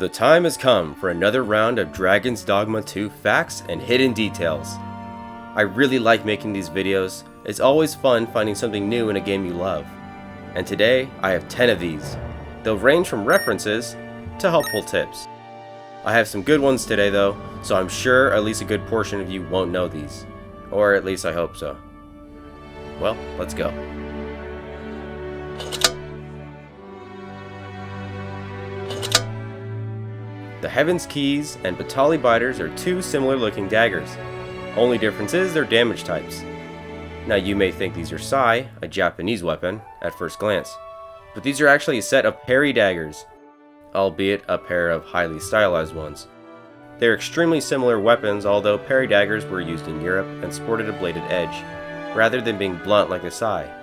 The time has come for another round of Dragon's Dogma 2 facts and hidden details. I really like making these videos. It's always fun finding something new in a game you love. And today, I have 10 of these. They'll range from references to helpful tips. I have some good ones today though, so I'm sure at least a good portion of you won't know these. Or at least I hope so. Well, let's go. The Heaven's Keys and Batali Biters are two similar looking daggers. Only difference is their damage types. Now you may think these are Sai, a Japanese weapon, at first glance. But these are actually a set of parry daggers, albeit a pair of highly stylized ones. They are extremely similar weapons, although parry daggers were used in Europe and sported a bladed edge, rather than being blunt like the Sai.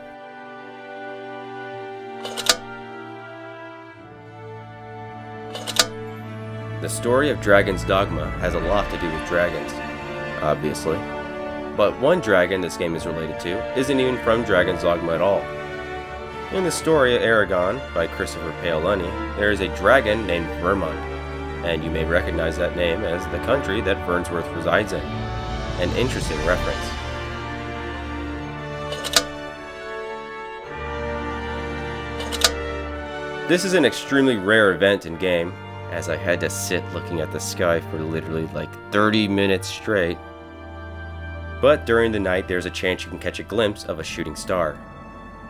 The story of Dragon's Dogma has a lot to do with dragons, obviously. But one dragon this game is related to isn't even from Dragon's Dogma at all. In the story of Aragon by Christopher Paolini, there is a dragon named Vermund, and you may recognize that name as the country that Vernsworth resides in. An interesting reference. This is an extremely rare event in game, as I had to sit looking at the sky for literally like 30 minutes straight. But during the night there's a chance you can catch a glimpse of a shooting star.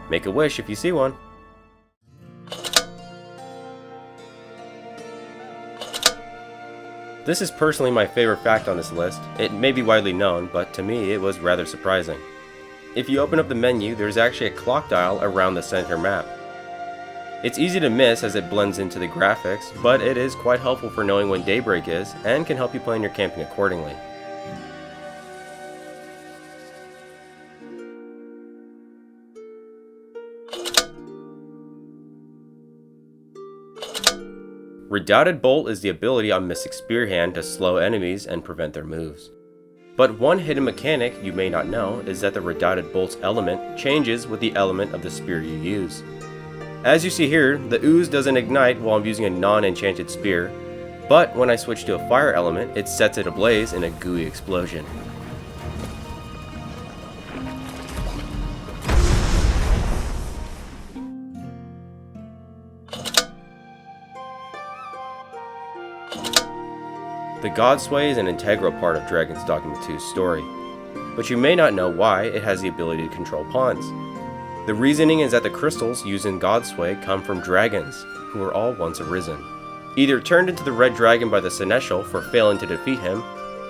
Make a wish if you see one. This is personally my favorite fact on this list. It may be widely known, but to me it was rather surprising. If you open up the menu, there's actually a clock dial around the center map. It's easy to miss as it blends into the graphics, but it is quite helpful for knowing when daybreak is and can help you plan your camping accordingly. Redoubted Bolt is the ability on Mystic Spearhand to slow enemies and prevent their moves. But one hidden mechanic you may not know is that the Redoubted Bolt's element changes with the element of the spear you use. As you see here, the ooze doesn't ignite while I'm using a non-enchanted spear, but when I switch to a fire element, it sets it ablaze in a gooey explosion. The Godsway is an integral part of Dragon's Dogma 2's story, but you may not know why it has the ability to control pawns. The reasoning is that the crystals used in Godsway come from dragons, who were all once arisen. Either turned into the red dragon by the Seneschal for failing to defeat him,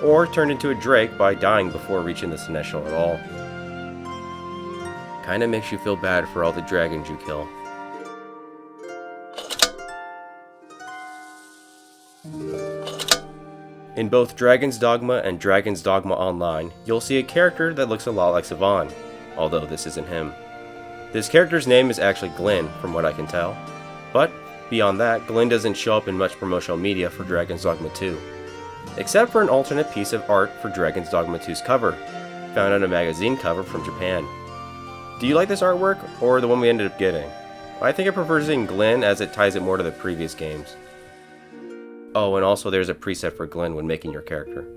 or turned into a drake by dying before reaching the Seneschal at all. Kinda makes you feel bad for all the dragons you kill. In both Dragon's Dogma and Dragon's Dogma Online, you'll see a character that looks a lot like Sivan, although this isn't him. This character's name is actually Glenn, from what I can tell. But, beyond that, Glenn doesn't show up in much promotional media for Dragon's Dogma 2. Except for an alternate piece of art for Dragon's Dogma 2's cover, found on a magazine cover from Japan. Do you like this artwork, or the one we ended up getting? I think I prefer seeing Glenn as it ties it more to the previous games. Oh, and also there's a preset for Glenn when making your character.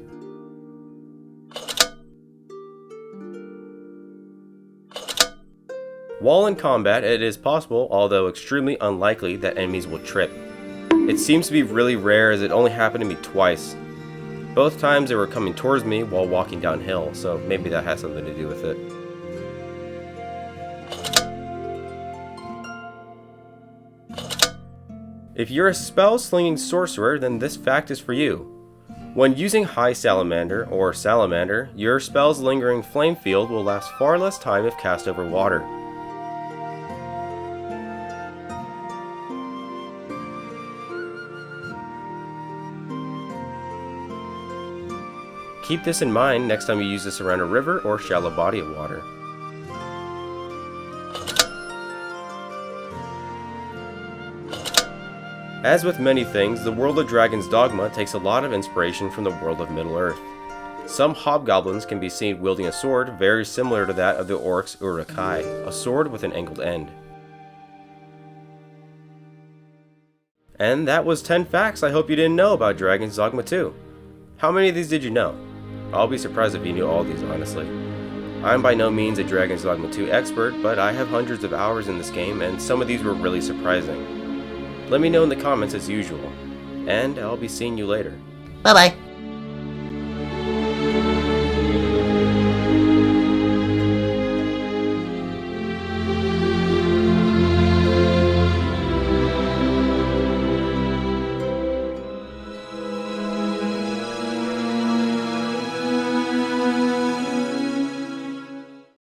While in combat, it is possible, although extremely unlikely, that enemies will trip. It seems to be really rare as it only happened to me twice. Both times they were coming towards me while walking downhill, so maybe that has something to do with it. If you're a spell-slinging sorcerer, then this fact is for you. When using High Salamander or Salamander, your spell's lingering flame field will last far less time if cast over water. Keep this in mind next time you use this around a river or shallow body of water. As with many things, the world of Dragon's Dogma takes a lot of inspiration from the world of Middle-earth. Some hobgoblins can be seen wielding a sword very similar to that of the orcs' Urukai, a sword with an angled end. And that was 10 facts I hope you didn't know about Dragon's Dogma 2. How many of these did you know? I'll be surprised if you knew all these, honestly. I'm by no means a Dragon's Dogma 2 expert, but I have hundreds of hours in this game, and some of these were really surprising. Let me know in the comments as usual, and I'll be seeing you later. Bye-bye.